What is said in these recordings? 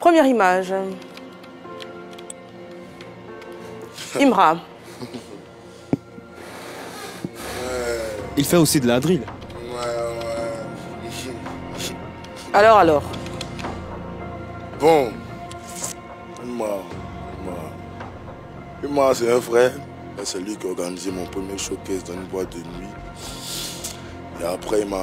Première image. Imra. Il fait aussi de la drill. Alors. Bon. Moi, c'est un frère. C'est lui qui a organisé mon premier showcase dans une boîte de nuit. Et après, il m'a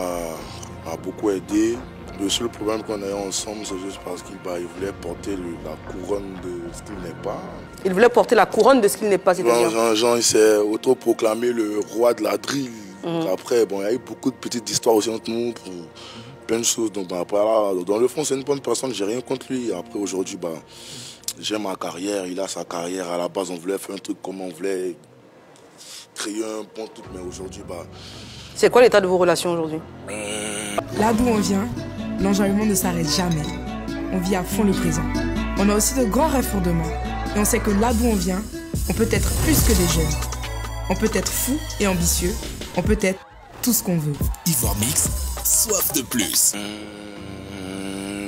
beaucoup aidé. Le seul problème qu'on a eu ensemble, c'est juste parce qu'il voulait porter la couronne de ce qu'il n'est pas. Il voulait porter la couronne de ce qu'il n'est pas, c'est-à-dire Jean, il s'est autoproclamé le roi de la drill. Après, bon, il y a eu beaucoup de petites histoires aussi entre nous pour plein de choses. Donc, après, là, dans le fond, c'est une bonne personne, j'ai rien contre lui. Après, aujourd'hui, j'ai ma carrière, il a sa carrière. À la base, on voulait faire un truc comme on voulait créer un bon truc, mais aujourd'hui, C'est quoi l'état de vos relations aujourd'hui? Là d'où on vient, l'enjaillement ne s'arrête jamais. On vit à fond le présent. On a aussi de grands rêves pour demain. Et on sait que là d'où on vient, on peut être plus que des jeunes. On peut être fou et ambitieux. On peut être tout ce qu'on veut. Ivoire Mix, soif de plus.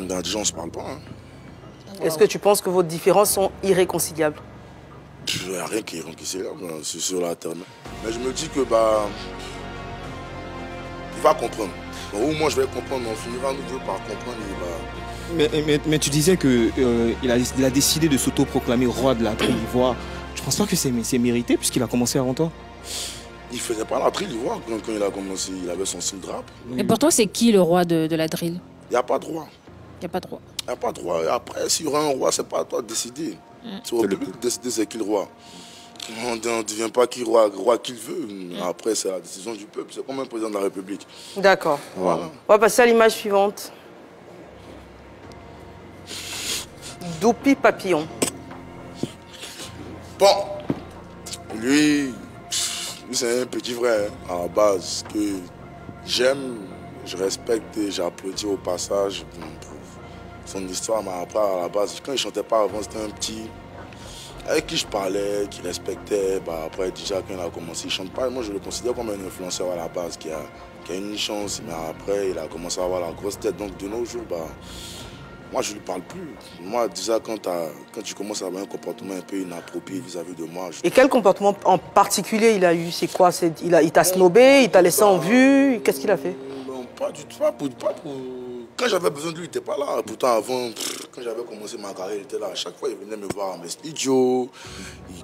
Des gens, on se parle pas. Est-ce que tu penses que vos différences sont irréconciliables? Il n'y a rien qui est irréconciliable, c'est sur la terre. Mais je me dis que, il va comprendre. Ou moi, je vais comprendre, on finira nous deux par comprendre. Mais tu disais qu'il a décidé de s'autoproclamer roi de la drill ivoire. Je pense pas que c'est mérité puisqu'il a commencé avant toi. Il faisait pas la drill ivoire quand il a commencé, il avait son style de rap. Et pour toi, c'est qui le roi de la drill? Il n'y a pas de roi. Il n'y a pas de roi. Il n'y a pas de roi. Après, s'il y aura un roi, c'est pas à toi de décider. C'est au public de décider c'est qui le roi. On ne devient pas qui roi qu'il veut. Après, c'est la décision du peuple. C'est comme un président de la République. D'accord. Voilà. On va passer à l'image suivante. Doupi Papillon. Bon, lui c'est un petit frère à la base que j'aime, je respecte et j'applaudis au passage pour son histoire. Mais après, à la base, quand il ne chantait pas avant, c'était un petit avec qui je parlais, qui respectait. Après, déjà, quand il a commencé, il ne chante pas. Moi, je le considère comme un influenceur à la base qui a une chance. Mais après, il a commencé à avoir la grosse tête. Donc, de nos jours, moi, je ne lui parle plus. Moi, déjà, quand tu commences à avoir un comportement un peu inapproprié vis-à-vis de moi... Et quel comportement en particulier il a eu? C'est quoi? Il t'a snobé? Il t'a laissé en vue? Qu'est-ce qu'il a fait? Non, pas du tout. Pas pour... Quand j'avais besoin de lui, il n'était pas là. Pourtant, avant, quand j'avais commencé ma carrière, il était là. À chaque fois, il venait me voir en mes studios.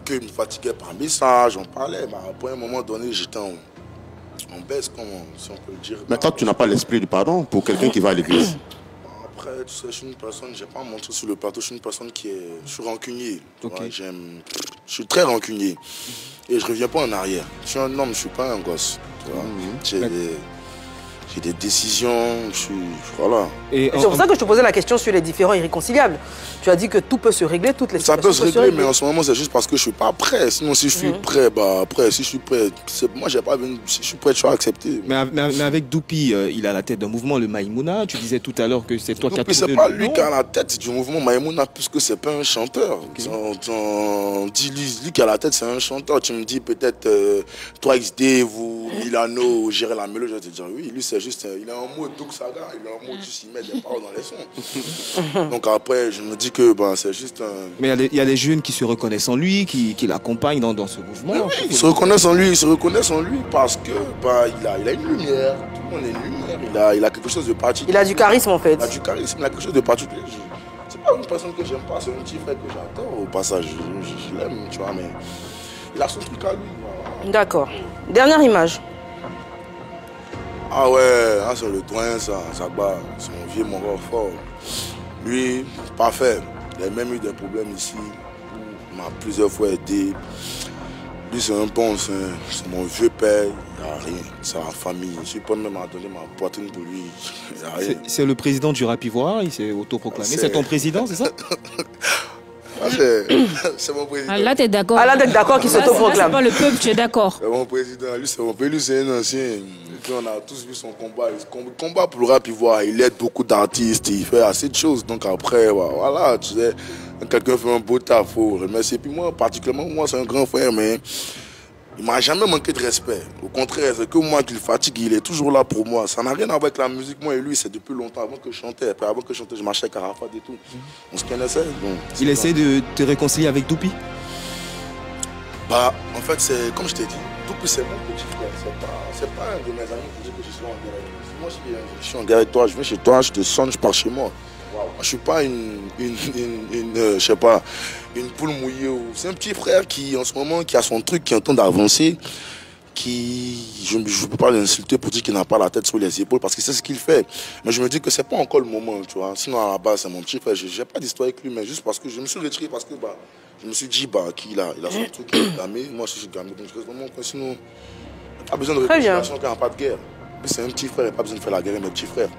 Il me fatiguait par message, on parlait. Mais après, à un moment donné, j'étais en baisse, si on peut le dire. Mais toi, tu n'as pas l'esprit du pardon pour quelqu'un qui va à l'église? Après, tu sais, je suis une personne, je n'ai pas montré sur le plateau, je suis une personne je suis rancunier. Okay. Je suis très rancunier. Et je ne reviens pas en arrière. Je suis un homme, je ne suis pas un gosse. J'ai des décisions, voilà. C'est pour ça que je te posais la question sur les différends irréconciliables. Tu as dit que tout peut se régler, toutes les situations ça peut se régler, mais en ce moment, c'est juste parce que je ne suis pas prêt. Sinon, si je suis prêt, après, si je suis prêt, moi, j'ai pas besoin, si je suis prêt, je suis accepté. Mais avec Doupi, il a la tête d'un mouvement, le Maïmouna. Tu disais tout à l'heure que c'est toi qui as trouvé c'est pas lui qui a la tête du mouvement Maïmouna, puisque c'est pas un chanteur. Okay. On dit lui qui a la tête, c'est un chanteur. Tu me dis peut-être 3XD, vous, Milano, gérer la mélodie, je vais te dire oui, lui, c'est juste, il a un mot Doug Saga, il a un mot juste, il met des paroles dans les sons. Donc après, je me dis que c'est juste un... Mais il y a des jeunes qui se reconnaissent en lui, qui l'accompagnent dans ce mouvement. Oui, ils se reconnaissent en lui parce que il a une lumière, tout le monde a une lumière, il a quelque chose de particulier. Il a du charisme en fait. Il a du charisme, il a quelque chose de particulier. C'est pas une personne que j'aime pas, c'est un petit frère que j'adore au passage, je l'aime, tu vois, mais il a son truc à lui. Voilà. D'accord. Dernière image. Ah ouais, c'est le doyen, ça bat, c'est mon vieux mon fort. Lui, parfait. Il a même eu des problèmes ici. Il m'a plusieurs fois aidé. Lui, c'est un bon, c'est mon vieux père. Il n'y a rien. C'est la famille. Je ne suis pas même à donner ma poitrine pour lui. Il n'y a rien. C'est le président du rap ivoire, il s'est autoproclamé. C'est ton président, c'est ça? C'est mon président. Là, tu es d'accord. Là, tu es d'accord qu'il s'autoproclame. C'est pas le peuple, tu es d'accord. C'est mon président. Lui, c'est mon président. Lui, c'est un ancien. Et puis, on a tous vu son combat. Il combat pour le rap ivoire. Il aide beaucoup d'artistes. Il fait assez de choses. Donc après, voilà, tu sais, quelqu'un fait un beau taf, il faut remercier. Puis moi, particulièrement, moi, c'est un grand frère, mais Il m'a jamais manqué de respect. Au contraire, c'est que moi qui le fatigue, il est toujours là pour moi. Ça n'a rien à voir avec la musique. Moi et lui, c'est depuis longtemps, avant que je chantais. Après, avant que je chantais, je marchais avec Arafat et tout. On se connaissait. Donc, Il essaie de te réconcilier avec Doupi? Bah, en fait, c'est comme je t'ai dit, Doupi, c'est mon petit frère. C'est pas un de mes amis qui dit que je suis en guerre avec lui. Si moi, je suis en guerre avec toi, je viens chez toi, je te sonne, je pars chez moi. Wow. Je suis pas je sais pas, une poule mouillée. C'est un petit frère qui, en ce moment, qui a son truc, qui est en train d'avancer, je ne peux pas l'insulter pour dire qu'il n'a pas la tête sur les épaules parce que c'est ce qu'il fait. Mais je me dis que c'est pas encore le moment, tu vois. Sinon, à la base, c'est mon petit frère. Je n'ai pas d'histoire avec lui, mais juste parce que je me suis retiré parce que je me suis dit qu'il a son truc, il est gamé. Moi, je suis gamé. Donc, je reste vraiment, sinon, il n'y a pas besoin de réconciliation quand il n'y a pas de guerre. C'est un petit frère, il n'y a pas besoin de faire la guerre avec mes petits frères.